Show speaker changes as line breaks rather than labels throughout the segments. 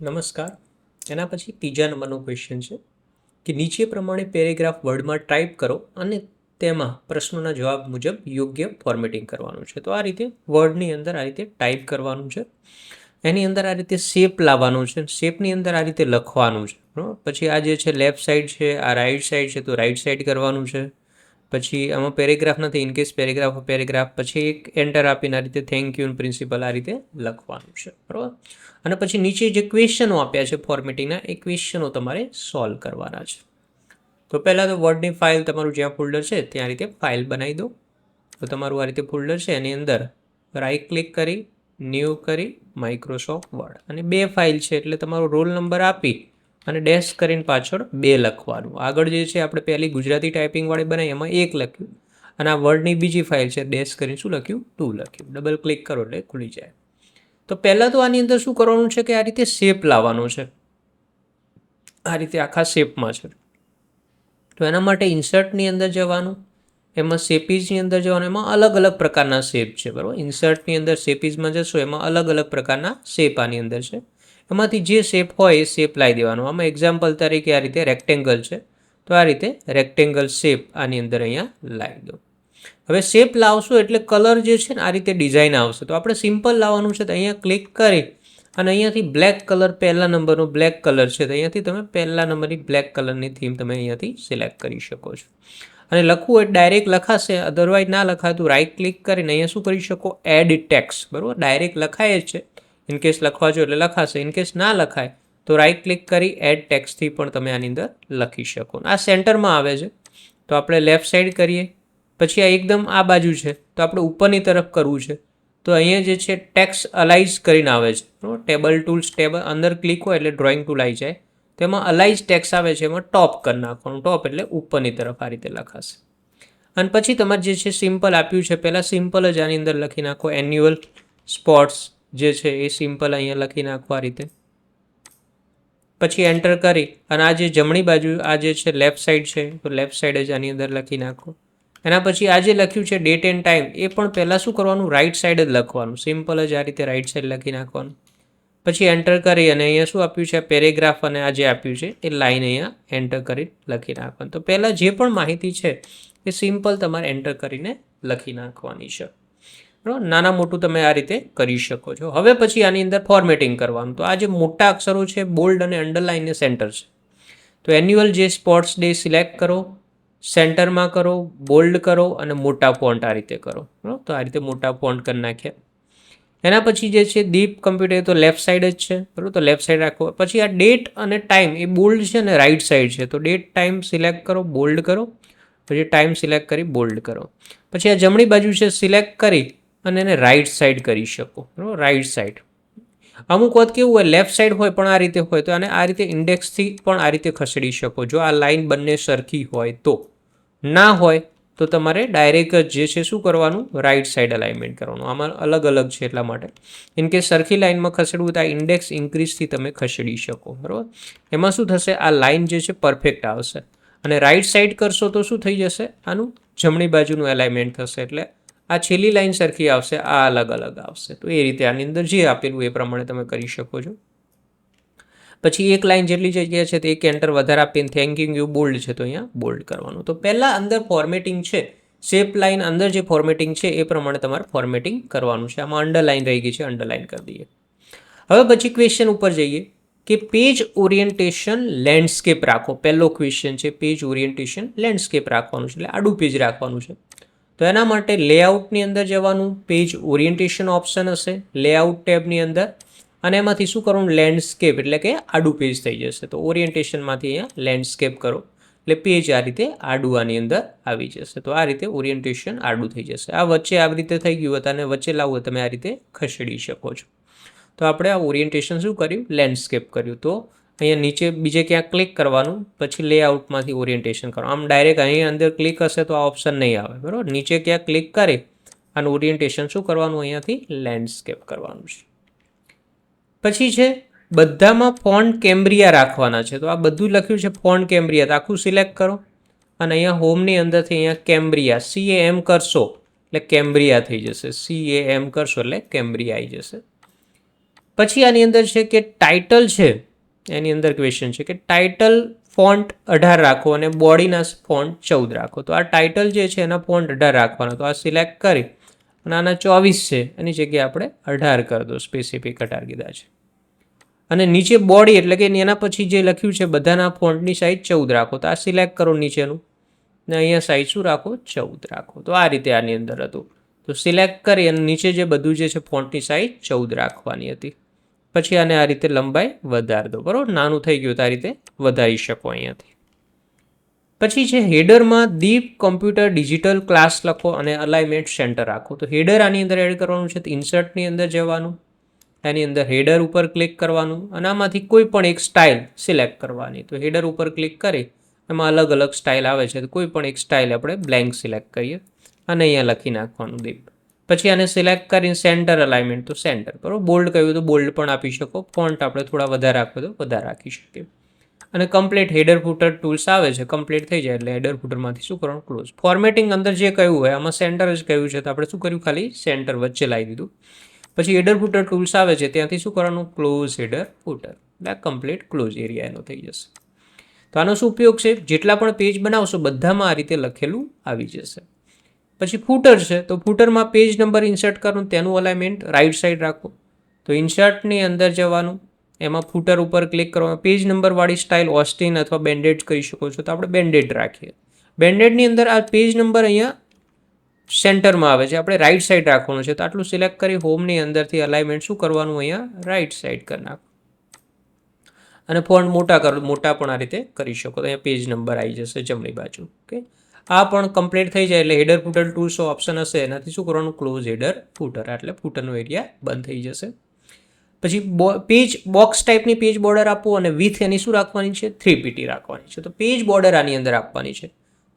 નમસ્કાર. એના પછી ત્રીજા નંબરનો ક્વેશ્ચન છે કે નીચે પ્રમાણે પેરેગ્રાફ વર્ડમાં ટાઈપ કરો અને તેમાં પ્રશ્નોના જવાબ મુજબ યોગ્ય ફોર્મેટિંગ કરવાનું છે. તો આ રીતે વર્ડની અંદર આ રીતે ટાઈપ કરવાનું છે, એની અંદર આ રીતે શેપ લાવવાનું છે, શેપની અંદર આ રીતે લખવાનું છે. બરાબર. પછી આ જે છે લેફ્ટ સાઈડ છે, આ રાઈટ સાઈડ છે, તો રાઈટ સાઈડ કરવાનું છે. પછી આમાં પેરેગ્રાફ નથી, ઇનકેસ પેરેગ્રાફ પછી એક એન્ટર આપીને આ રીતે થેન્ક યુ પ્રિન્સિપલ આ રીતે લખવાનું છે. બરાબર. અને પછી નીચે જે ક્વેશ્ચનો આપ્યા છે ફોર્મેટિંગના, એ ક્વેશ્ચનો તમારે સોલ્વ કરવાના છે. તો પહેલાં તો વર્ડની ફાઇલ તમારું જ્યાં ફોલ્ડર છે ત્યાં રીતે ફાઇલ બનાવી દો. તો તમારું આ રીતે ફોલ્ડર છે, એની અંદર રાઈટ ક્લિક કરી ન્યૂ કરી માઇક્રોસોફ્ટ વર્ડ, અને 2 ફાઇલ છે એટલે તમારો રોલ નંબર આપી અને ડેશ કરીને પાછળ 2 લખવાનું. આગળ જે છે આપણે પહેલી ગુજરાતી ટાઈપિંગવાળી બનાવી એમાં 1 લખ્યું, અને આ વર્ડની બીજી ફાઇલ છે ડેશ કરીને શું લખ્યું 2 લખ્યું. ડબલ ક્લિક કરો એટલે ખુલી જાય. તો પહેલાં તો આની અંદર શું કરવાનું છે કે આ રીતે શેપ લાવવાનો છે, આ રીતે આખા શેપમાં છે. તો એના માટે ઇન્સર્ટની અંદર જવાનું, એમાં શેપીઝની અંદર જવાનું, એમાં અલગ અલગ પ્રકારના શેપ છે. બરાબર. ઇન્સર્ટની અંદર શેપીઝમાં જશો, એમાં અલગ અલગ પ્રકારના શેપ આની અંદર છે. એમાંથી જે શેપ હોય એ શેપ લાવી દેવાનો. આમાં એક્ઝામ્પલ તરીકે આ રીતે રેક્ટેંગલ છે, તો આ રીતે રેક્ટેંગલ શેપ આની અંદર અહીંયા લાવી દો. હવે શેપ લાવશો એટલે કલર જે છે ને આ રીતે ડિઝાઇન આવશે. તો આપણે સિમ્પલ લાવવાનું છે, તો અહીંયા ક્લિક કરી અને અહીંયાથી બ્લેક કલર, પહેલા નંબરનો બ્લેક કલર છે, તો અહીંયાથી તમે પહેલા નંબરની બ્લેક કલરની થીમ તમે અહીંયાથી સિલેક્ટ કરી શકો છો. અને લખવું હોય ડાયરેક્ટ લખાશે, અધરવાઇઝ ના લખાતું રાઈટ ક્લિક કરીને અહીંયા શું કરી શકો એડ ટેક્સ્ટ. બરાબર. ડાયરેક્ટ લખાય જ છે, ઇનકેસ લખવા જો એટલે લખાશે, ઇનકેસ ના લખાય તો રાઈટ ક્લિક કરી એડ ટેક્સ્ટથી પણ તમે આની અંદર લખી શકો. આ સેન્ટરમાં આવે છે, તો આપણે લેફ્ટ સાઈડ કરીએ. પછી આ એકદમ આ બાજુ છે, તો આપણે ઉપરની તરફ કરવું છે, તો અહીંયા જે છે ટેક્સ્ટ અલાઇઝ કરીને આવે છે. બરાબર. ટેબલ ટૂલ્સ, ટેબલ અંદર ક્લિક હોય એટલે ડ્રોઈંગ ટૂલ આવી જાય, તેમાં અલાઇઝ ટેક્સ્ટ આવે છે, એમાં ટોપ કરી નાખવાનું. ટોપ એટલે ઉપરની તરફ આ રીતે લખાશે. અને પછી તમારે જે છે સિમ્પલ આપ્યું છે, પહેલાં સિમ્પલ જ આની અંદર લખી નાખો. એન્યુઅલ સ્પોર્ટ્સ જે છે એ સિમ્પલ અહીંયા લખી નાખો આ રીતે. પછી એન્ટર કરી અને આ જે જમણી બાજુ આ જે છે લેફ્ટ સાઈડ છે, તો લેફ્ટ સાઈડ જ આની અંદર લખી નાખો. એના પછી આ જે લખ્યું છે ડેટ એન્ડ ટાઈમ, એ પણ પહેલાં શું કરવાનું રાઈટ સાઈડ જ લખવાનું. સિમ્પલ જ આ રીતે રાઈટ સાઈડ લખી નાખવાનું. પછી એન્ટર કરી અને અહીંયા શું આપ્યું છે પેરેગ્રાફ, અને આ જે આપ્યું છે એ લાઈન અહીંયા એન્ટર કરી લખી નાખવાનું. તો પહેલાં જે પણ માહિતી છે એ સિમ્પલ તમારે એન્ટર કરીને લખી નાખવાની છે. બરાબર. નાના મોટું તમે આ રીતે કરી શકો છો. હવે પછી આની અંદર ફોર્મેટિંગ કરવાનું. તો આ જે મોટા અક્ષરો છે બોલ્ડ અને અંડરલાઇન ને સેન્ટર છે, તો એન્યુઅલ જે સ્પોર્ટ્સ ડે સિલેક્ટ કરો, સેન્ટરમાં કરો, બોલ્ડ કરો અને મોટા ફોન્ટ આ રીતે કરો. બરાબર. તો આ રીતે મોટા ફોન્ટ કરી નાખ્યા. એના પછી જે છે દીપ કમ્પ્યુટર, તો લેફ્ટ સાઈડ જ છે. બરાબર. તો લેફ્ટ સાઈડ રાખો. પછી આ ડેટ અને ટાઈમ એ બોલ્ડ છે અને રાઈટ સાઈડ છે, તો ડેટ ટાઈમ સિલેક્ટ કરો, બોલ્ડ કરો. પછી ટાઈમ સિલેક્ટ કરી બોલ્ડ કરો. પછી આ જમણી બાજુ છે સિલેક્ટ કરી અને એને રાઈટ સાઈડ કરી શકો. બરાબર. Right side. અમુક વખત કેવું હોય લેફ્ટ સાઈડ હોય પણ આ રીતે હોય, તો આને આ રીતે ઇન્ડેક્સથી પણ આ રીતે ખસેડી શકો, જો આ લાઈન બંને સરખી હોય તો. ના હોય તો તમારે ડાયરેક્ટ જ જે છે શું કરવાનું રાઈટ સાઈડ અલાઇનમેન્ટ કરવાનું. આમાં અલગ અલગ છે એટલા માટે. ઇનકેસ સરખી લાઈનમાં ખસેડવું તો આ ઇન્ડેક્સ ઇન્ક્રીઝથી તમે ખસેડી શકો. બરાબર. એમાં શું થશે, આ લાઈન જે છે પરફેક્ટ આવશે. અને રાઈટ સાઈડ કરશો તો શું થઈ જશે, આનું જમણી બાજુનું અલાઇનમેન્ટ થશે, એટલે આ છેલ્લી લાઈન સરખી આવશે, આ અલગ અલગ આવશે. તો એ રીતે આની અંદર જે આપેલું એ પ્રમાણે તમે કરી શકો છો. પછી એક લાઈન જેટલી જગ્યા છે તો એક એન્ટર વધારે આપીને થેન્ક યુ બોલ્ડ છે, તો અહીંયા બોલ્ડ કરવાનું. તો પહેલાં અંદર ફોર્મેટિંગ છે, શેપ લાઈન અંદર જે ફોર્મેટિંગ છે એ પ્રમાણે તમારે ફોર્મેટિંગ કરવાનું છે. આમાં અંડરલાઈન રહી ગઈ છે, અંડરલાઈન કરી દઈએ. હવે પછી ક્વેશ્ચન ઉપર જઈએ કે પેજ ઓરિએન્ટેશન લેન્ડસ્કેપ રાખો. પહેલો ક્વેશ્ચન છે પેજ ઓરિએન્ટેશન લેન્ડસ્કેપ રાખવાનું છે, એટલે આડું પેજ રાખવાનું છે. તો એના માટે લેઆઉટની અંદર જવાનું, પેજ ઓરિએન્ટેશન ઓપ્શન હશે લેઆઉટ ટેબની અંદર, અને એમાંથી શું કરવાનું લેન્ડસ્કેપ, એટલે કે આડું પેજ થઈ જશે. તો ઓરિએન્ટેશનમાંથી અહીંયા લેન્ડસ્કેપ કરો એટલે પેજ આ રીતે આડું આની અંદર આવી જશે. તો આ રીતે ઓરિએન્ટેશન આડું થઈ જશે. આ વચ્ચે આવી રીતે થઈ ગયું હતું અને વચ્ચે લાવવું તમે આ રીતે ખસેડી શકો છો. તો આપણે આ ઓરિએન્ટેશન શું કર્યું લેન્ડસ્કેપ કર્યું. તો અહીંયા નીચે બીજે ક્યાંક ક્લિક કરવાનું, પછી લેઆઉટમાંથી ઓરિએન્ટેશન કરવાનું. આમ ડાયરેક્ટ અહીં અંદર ક્લિક હશે તો આ ઓપ્શન નહીં આવે. બરાબર. નીચે ક્યાંક ક્લિક કરી અને ઓરિએન્ટેશન શું કરવાનું અહીંયાથી લેન્ડસ્કેપ કરવાનું છે. પછી છે બધામાં ફોન્ટ કેમ્બ્રિયા રાખવાના છે. તો આ બધું લખ્યું છે ફોન્ટ કેમ્બ્રિયા, તો આખું સિલેક્ટ કરો અને અહીંયા હોમની અંદરથી અહીંયા કેમ્બ્રિયા CAM કરશો એટલે કેમ્બ્રિયા થઈ જશે. CAM કરશો એટલે કેમ્બ્રિયા આવી જશે. પછી આની અંદર છે કે ટાઇટલ છે, એની અંદર ક્વેશ્ચન છે કે ટાઇટલ ફોન્ટ 18 રાખો અને બોડીના ફોન્ટ 14 રાખો. તો આ ટાઇટલ જે છે એના ફોન્ટ 18 રાખવાનો. તો આ સિલેક્ટ કરી અને આના 24 છે એની જગ્યાએ આપણે 18 કરી દો, સ્પેસિફિક 18 કીધા છે. અને નીચે બોડી એટલે કે એના પછી જે લખ્યું છે બધાના ફોન્ટની સાઇઝ 14 રાખો. તો આ સિલેક્ટ કરો નીચેનું ને અહીંયા સાઇઝ શું રાખો? 14 રાખો. તો આ રીતે આની અંદર હતું. તો સિલેક્ટ કરી અને નીચે જે બધું જે છે ફોન્ટની સાઇઝ 14 રાખવાની હતી. પછી આને આ રીતે લંબાઈ વધારી દો, બરાબર. નાનું થઈ ગયું તો આ રીતે વધારી શકો અહીંયાથી. પછી છે હેડરમાં દીપ કોમ્પ્યુટર ડિજિટલ ક્લાસ લખો અને અલાઇનમેન્ટ સેન્ટર રાખો. તો હેડર આની અંદર એડ કરવાનું છે. તો ઇન્સર્ટની અંદર જવાનું, એની અંદર હેડર ઉપર ક્લિક કરવાનું અને આમાંથી કોઈ પણ એક સ્ટાઇલ સિલેક્ટ કરવાની. તો હેડર ઉપર ક્લિક કરી એમાં અલગ અલગ સ્ટાઇલ આવે છે. તો કોઈ પણ એક સ્ટાઇલ આપણે બ્લેન્ક સિલેક્ટ કરીએ અને અહીંયા લખી નાખવાનું દીપ. પછી આને સિલેક્ટ કરીને સેન્ટર અલાઇનમેન્ટ, તો સેન્ટર, બરાબર. બોલ્ડ કહ્યું તો બોલ્ડ પણ આપી શકો. ફોન્ટ આપણે થોડા વધારે રાખવું તો વધારે રાખી શકીએ. અને કમ્પ્લીટ હેડર ફૂટર ટૂલ્સ આવે છે, કમ્પ્લીટ થઈ જાય એટલે હેડર ફૂટરમાંથી શું કરવાનું? ક્લોઝ. ફોર્મેટિંગ અંદર જે કહ્યું હોય આમાં સેન્ટર જ કહ્યું છે તો આપણે શું કર્યું? ખાલી સેન્ટર વચ્ચે લાવી દીધું. પછી હેડર ફૂટર ટૂલ્સ આવે છે ત્યાંથી શું કરવાનું? Close header footer. એટલે કમ્પ્લીટ ક્લોઝ એરિયા એનો થઈ જશે. તો આનો શું ઉપયોગ છે? જેટલા પણ પેજ બનાવશો બધામાં આ રીતે લખેલું આવી જશે. પછી ફૂટર છે તો ફૂટરમાં પેજ નંબર ઇન્સર્ટ કરવાનું, તેનું અલાઇનમેન્ટ રાઇટ સાઈડ રાખો. તો ઇન્સર્ટની અંદર જવાનું, એમાં ફૂટર ઉપર ક્લિક કરવાનું. પેજ નંબરવાળી સ્ટાઇલ ઓસ્ટિન અથવા બેન્ડેડ કરી શકો છો. તો આપણે બેન્ડેડ રાખીએ. બેન્ડેડની અંદર આ પેજ નંબર અહીંયા સેન્ટરમાં આવે છે, આપણે રાઇટ સાઈડ રાખવાનું છે. તો આટલું સિલેક્ટ કરી હોમની અંદરથી અલાઇનમેન્ટ શું કરવાનું? અહીંયા રાઇટ સાઈડ કરી નાખો. અને ફોન્ટ મોટા પણ આ રીતે કરી શકો. તો અહીંયા પેજ નંબર આવી જશે જમણી બાજુ. ઓકે, આ પણ કમ્પ્લીટ થઈ જાય એટલે હેડર ફૂટર ટૂલ્સ ઓપ્શન હશે એનાથી શું કરવાનું? Close header footer. એટલે ફૂટરનો એરિયા બંધ થઈ જશે. પછી પેજ બોક્સ ટાઈપની પેજ બોર્ડર આપો અને વિથ એની શું રાખવાની છે? 3pt રાખવાની છે. તો પેજ બોર્ડર આની અંદર આપવાની છે.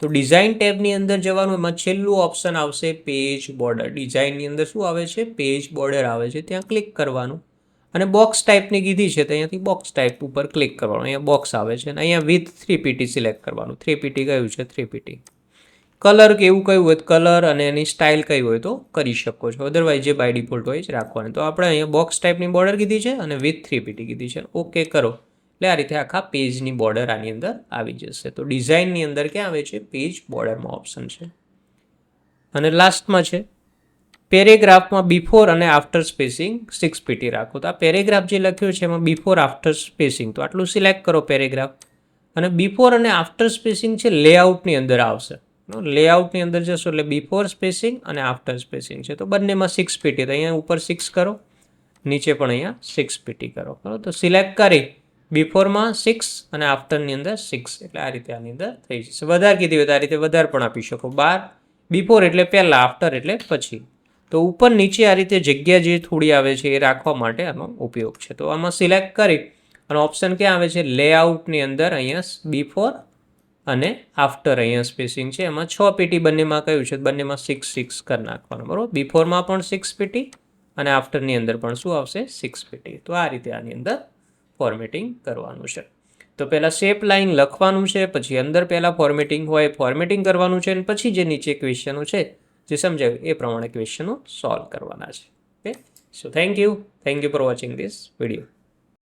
તો ડિઝાઇન ટેબની અંદર જવાનું, એમાં છેલ્લું ઓપ્શન આવશે પેજ બોર્ડર. ડિઝાઇનની અંદર શું આવે છે? પેજ બોર્ડર આવે છે, ત્યાં ક્લિક કરવાનું. અને બોક્સ ટાઈપની કીધી છે તો અહીંયાથી બોક્સ ટાઈપ ઉપર ક્લિક કરવાનું. અહીંયા બોક્સ આવે છે અને અહીંયા વિથ 3pt સિલેક્ટ કરવાનું. 3pt કયું છે? 3pt. કલર કે એવું કયું હોય કલર અને એની સ્ટાઇલ કઈ હોય તો કરી શકો છો. અદરવાઇઝ જે બાય ડિફોલ્ટ હોય જ રાખવાની. તો આપણે અહીંયા બોક્સ ટાઈપની બોર્ડર કીધી છે અને વિથ 3pt કીધી છે. ઓકે કરો એટલે આ રીતે આખા પેજની બોર્ડર આની અંદર આવી જશે. તો ડિઝાઇનની અંદર ક્યાં આવે છે? પેજ બોર્ડરમાં ઓપ્શન છે. અને લાસ્ટમાં છે પેરેગ્રાફમાં બિફોર અને આફ્ટર સ્પેસિંગ 6pt રાખો. તો આ પેરેગ્રાફ જે લખ્યું છે એમાં બિફોર આફ્ટર સ્પેસિંગ, તો આટલું સિલેક્ટ કરો પેરેગ્રાફ. અને બિફોર અને આફ્ટર સ્પેસિંગ છે લેઆઉટની અંદર આવશે. લેઆઉટની અંદર જશો એટલે બિફોર સ્પેસિંગ અને આફ્ટર સ્પેસિંગ છે. તો બંનેમાં 6pt. તો અહીંયા ઉપર 6 કરો, નીચે પણ અહીંયા 6pt કરો. બરાબર, તો સિલેક્ટ કરી બિફોરમાં 6 અને આફ્ટરની અંદર 6. એટલે આ રીતે આની અંદર થઈ જશે. વધારે કીધી હોય તો આ રીતે વધારે પણ આપી શકો. 12 બિફોર એટલે પહેલાં, આફ્ટર એટલે પછી. તો ઉપર નીચે આ રીતે જગ્યા જે થોડી આવે છે એ રાખવા માટે આનો ઉપયોગ છે. તો આમાં સિલેક્ટ કરી અને ઓપ્શન ક્યાં આવે છે? લેઆઉટની અંદર અહીંયા બિફોર અને આફ્ટર અહીંયા સ્પેસિંગ છે. એમાં 6pt બંનેમાં કયું છે? બંનેમાં 6 કરી નાખવાનું. બરાબર, બિફોરમાં પણ 6pt અને આફ્ટરની અંદર પણ શું આવશે? 6pt. તો આ રીતે આની અંદર ફોર્મેટિંગ કરવાનું છે. તો પહેલાં શેપ લાઇન લખવાનું છે, પછી અંદર પહેલાં ફોર્મેટિંગ હોય ફોર્મેટિંગ કરવાનું છે અને પછી જે નીચે ક્વેશ્ચનો છે જે સમજાયું એ પ્રમાણે ક્વેશ્ચનો સોલ્વ કરવાના છે. Okay, so thank you for watching this video.